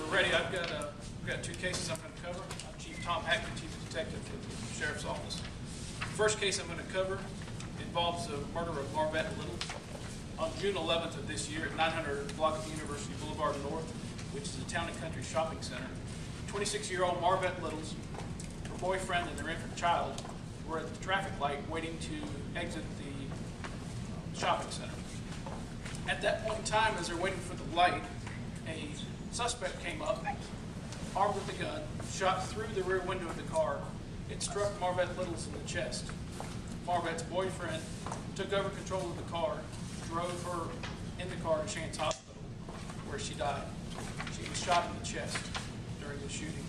we're ready. We've got two cases I'm going to cover. I'm Chief Tom Hackman, Chief Detective for the Sheriff's Office. The first case I'm going to cover involves the murder of Marvette Little on June 11th of this year at 900 block of University Boulevard North, which is a town and country shopping center. 26-year-old Marvette Littles, her boyfriend and their infant child were at the traffic light waiting to exit the shopping center. At that point in time, as they're waiting for the light, a suspect came up, armed with a gun, shot through the rear window of the car. It struck Marvette Littles in the chest. Marvette's boyfriend took over control of the car, drove her in the car to Chance Hospital, where she died. She was shot in the chest during the shooting.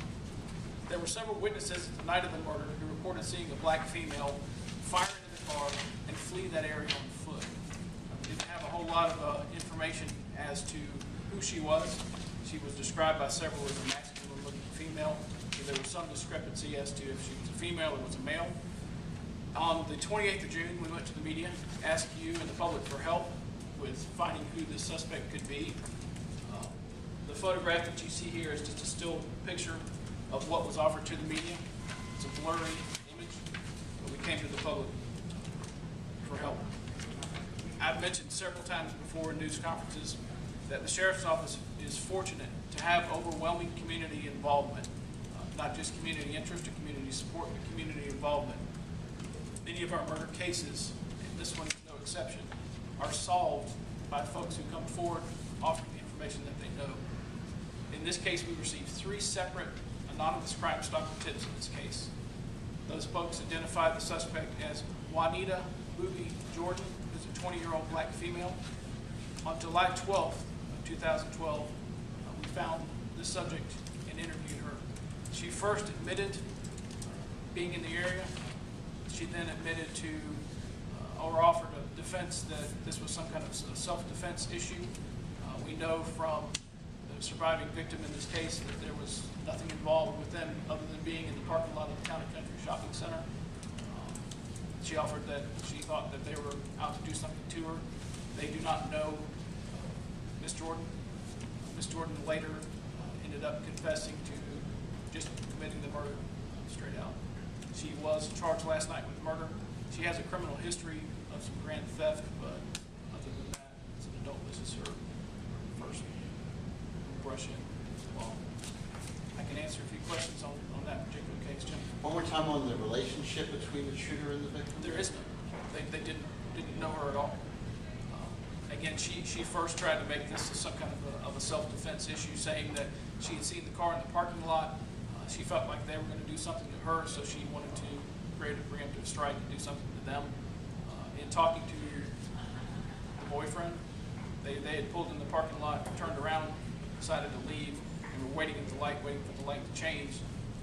There were several witnesses the night of the murder who reported seeing a black female fire into the car and flee that area on foot. We didn't have a whole lot of information as to who she was. She was described by several as a masculine-looking female, so there was some discrepancy as to if she was a female or was a male. On the 28th of June, we went to the media, asked you and the public for help with finding who this suspect could be. The photograph that you see here is just a still picture of what was offered to the media. It's a blurry image, but we came to the public for help. I've mentioned several times before in news conferences that the Sheriff's Office is fortunate to have overwhelming community involvement, not just community interest or community support, but community involvement. Many of our murder cases, and this one is no exception, are solved by folks who come forward offering the information that they know. In this case, we received 3 separate anonymous Crime Stopper tips in this case. Those folks identified the suspect as Juanita Jordan, who's a 20-year-old black female. On July 12th of 2012, we found this subject and interviewed her. She first admitted being in the area. She then admitted to, or offered a defense that this was some kind of self-defense issue. We know from the surviving victim in this case that there was nothing involved with them other than being in the parking lot of the Town and Country Shopping Center. She offered that she thought that they were out to do something to her. They do not know Miss Jordan. Miss Jordan later ended up confessing to just committing the murder straight out. She was charged last night with murder. She has a criminal history of some grand theft, but other than that, as an adult, this is her first brush in law. I can answer a few questions on that particular case, Jim. One more time on the relationship between the shooter and the victim? There is none. They didn't know her at all. Again, she first tried to make this some kind of a self-defense issue, saying that she had seen the car in the parking lot. She felt like they were going to do something to her, so she wanted to create a preemptive strike and do something to them. In talking to the boyfriend, they had pulled in the parking lot, turned around, decided to leave, and were waiting at the light, waiting for the light to change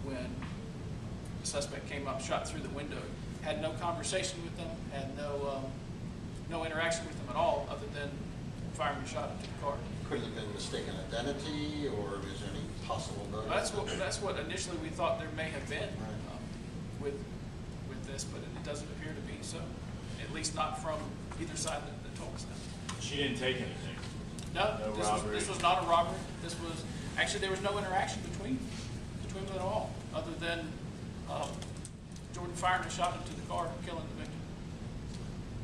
when the suspect came up, shot through the window. Had no conversation with them, had no interaction with them at all, other than firing a shot into the car. Could it have been mistaken identity, or is there any possible motive? That's what initially we thought there may have been Right. with this, but it doesn't appear to be so. At least not from either side that told us that. She didn't take anything. No, No robbery. This was not a robbery. This was actually there was no interaction between them at all, other than Jordan firing a shot into the car, killing the victim.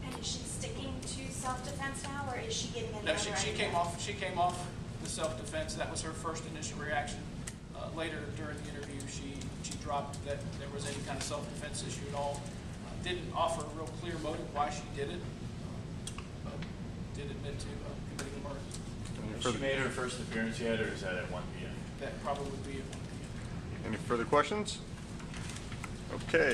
And is she sticking to self-defense now, or is she giving any No, other she came off the self-defense. That was her first initial reaction. Later during the interview, she dropped that there was any kind of self-defense issue at all. Didn't offer a real clear motive why she did it, but did admit to committing a murder. Has she made her first appearance yet, or is that at 1 p.m.? That probably would be at 1 p.m. Any further questions? Okay.